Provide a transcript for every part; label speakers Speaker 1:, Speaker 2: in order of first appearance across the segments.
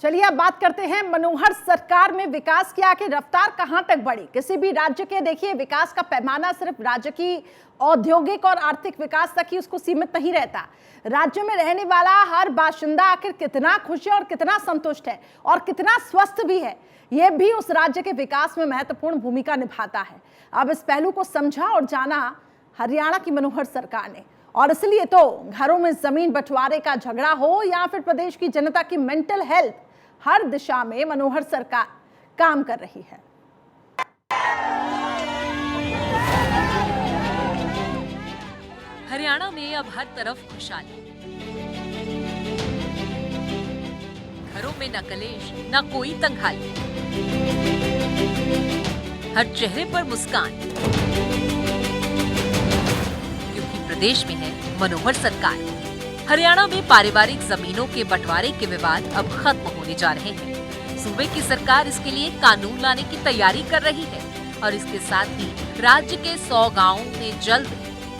Speaker 1: चलिए अब बात करते हैं मनोहर सरकार में विकास की आखिर रफ्तार कहां तक बढ़ी। किसी भी राज्य के देखिए विकास का पैमाना सिर्फ राज्य की औद्योगिक और आर्थिक विकास तक ही उसको सीमित नहीं रहता। राज्य में रहने वाला हर बाशिंदा आखिर कितना खुश है और कितना संतुष्ट है और कितना स्वस्थ भी है, यह भी उस राज्य के विकास में महत्वपूर्ण भूमिका निभाता है। अब इस पहलू को समझा और जाना हरियाणा की मनोहर सरकार ने, और इसलिए तो घरों में जमीन बंटवारे का झगड़ा हो या फिर प्रदेश की जनता की मेंटल हेल्थ, हर दिशा में मनोहर सरकार काम कर रही है।
Speaker 2: हरियाणा में अब हर तरफ खुशहाली, घरों में न कलेश न कोई तंगहाली, हर चेहरे पर मुस्कान, क्योंकि प्रदेश में है मनोहर सरकार। हरियाणा में पारिवारिक जमीनों के बंटवारे के विवाद अब खत्म होने जा रहे हैं। सूबे की सरकार इसके लिए कानून लाने की तैयारी कर रही है और इसके साथ ही राज्य के 100 गांवों में जल्द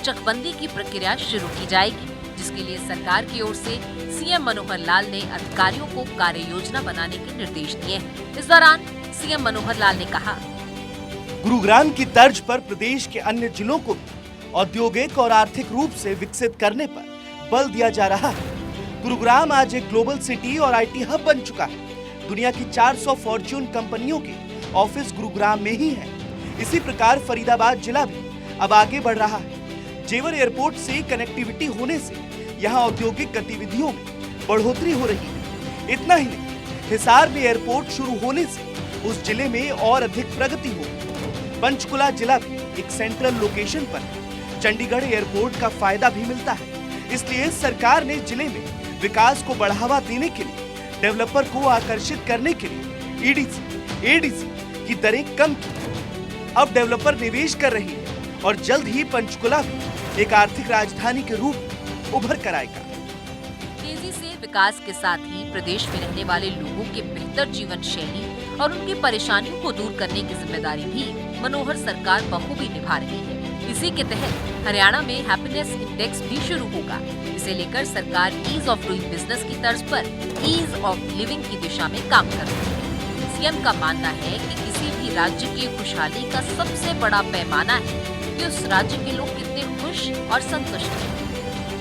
Speaker 2: चकबंदी की प्रक्रिया शुरू की जाएगी, जिसके लिए सरकार की ओर से सीएम मनोहर लाल ने अधिकारियों को कार्य योजना बनाने के निर्देश दिए हैं। इस दौरान सीएम मनोहर लाल ने कहा,
Speaker 3: गुरुग्राम की तर्ज पर प्रदेश के अन्य जिलों को औद्योगिक और आर्थिक रूप से विकसित करने पर बल दिया जा रहा है। गुरुग्राम आज एक ग्लोबल सिटी और आईटी हब बन चुका है। दुनिया की 400 फॉर्च्यून कंपनियों के ऑफिस गुरुग्राम में ही हैं। इसी प्रकार फरीदाबाद जिला भी अब आगे बढ़ रहा है। जेवर एयरपोर्ट से कनेक्टिविटी होने से यहाँ औद्योगिक गतिविधियों में बढ़ोतरी हो रही है। इतना ही नहीं, हिसार में एयरपोर्ट शुरू होने से उस जिले में और अधिक प्रगति होगी। पंचकुला जिला भी एक सेंट्रल लोकेशन पर है। चंडीगढ़ एयरपोर्ट का फायदा भी मिलता है। इसलिए सरकार ने जिले में विकास को बढ़ावा देने के लिए, डेवलपर को आकर्षित करने के लिए ईडीसी, एडीसी की दरें कम की। अब डेवलपर निवेश कर रही है और जल्द ही पंचकुला भी एक आर्थिक राजधानी के रूप में उभर कर आएगा।
Speaker 2: तेजी से विकास के साथ ही प्रदेश में रहने वाले लोगों के बेहतर जीवन शैली और उनकी परेशानियों को दूर करने की जिम्मेदारी भी मनोहर सरकार बखूबी निभा रही है। इसी के तहत हरियाणा में हैप्पीनेस इंडेक्स भी शुरू होगा। इसे लेकर सरकार ईज ऑफ डूइंग बिजनेस की तर्ज पर ईज ऑफ लिविंग की दिशा में काम कर रही है। सीएम का मानना है कि किसी भी राज्य की खुशहाली का सबसे बड़ा पैमाना है कि उस राज्य के लोग कितने खुश और संतुष्ट हैं।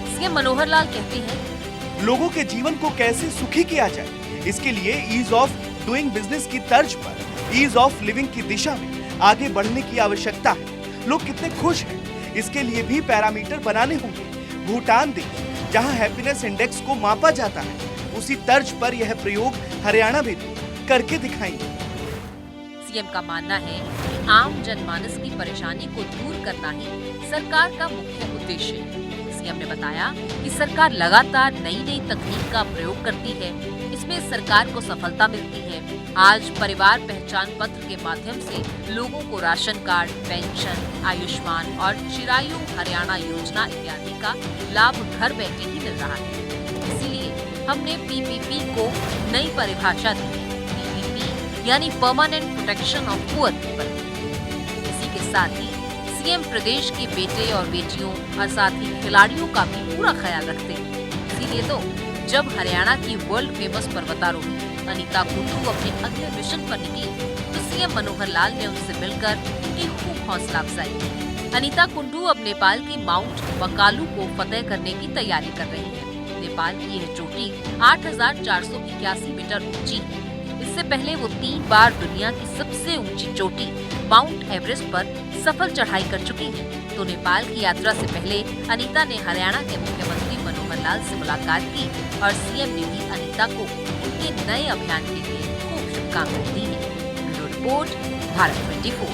Speaker 2: सीएम मनोहर लाल कहते हैं,
Speaker 3: लोगों के जीवन को कैसे सुखी किया जाए, इसके लिए ईज ऑफ डूइंग बिजनेस की तर्ज पर ईज ऑफ लिविंग की दिशा में आगे बढ़ने की आवश्यकता है। लोग कितने खुश हैं, इसके लिए भी पैरामीटर बनाने होंगे। भूटान देश जहां हैप्पीनेस इंडेक्स को मापा जाता है, उसी तर्ज पर यह प्रयोग हरियाणा में भी करके दिखाएंगे।
Speaker 2: सीएम का मानना है कि आम जनमानस की परेशानी को दूर करना ही सरकार का मुख्य उद्देश्य है। सीएम ने बताया कि सरकार लगातार नई नई तकनीक का प्रयोग करती है। इसमें सरकार को सफलता मिलती है। आज परिवार पहचान पत्र के माध्यम से लोगों को राशन कार्ड, पेंशन, आयुष्मान और चिरायु हरियाणा योजना इत्यादि का लाभ घर बैठे ही मिल रहा है। इसीलिए हमने पीपीपी को नई परिभाषा दी है। पीपीपी यानी permanent protection of poor people. इसी के साथ ही सीएम प्रदेश के बेटे और बेटियों और साथ ही खिलाड़ियों का भी पूरा ख्याल रखते हैं। इसीलिए तो जब हरियाणा की वर्ल्ड फेमस पर्वतारोही अनीता कुंडू अपने अगले मिशन पर निकली तो सीएम मनोहर लाल ने उनसे मिलकर उनकी खूब हौसला अफजाई की। अनीता कुंडू अब नेपाल की माउंट मकालू को फतेह करने की तैयारी कर रही है। नेपाल की यह चोटी 8,481 मीटर ऊंची है। इससे पहले वो 3 बार दुनिया की सबसे ऊंची चोटी माउंट एवरेस्ट पर सफल चढ़ाई कर चुकी है। तो नेपाल की यात्रा से पहले अनीता ने हरियाणा के मुख्यमंत्री मनोहर लाल से मुलाकात की और सीएम ने भी अनीता को उनके नए अभियान के लिए खूब शुभकामनाएं दी है। Bureau report, Bharat 24।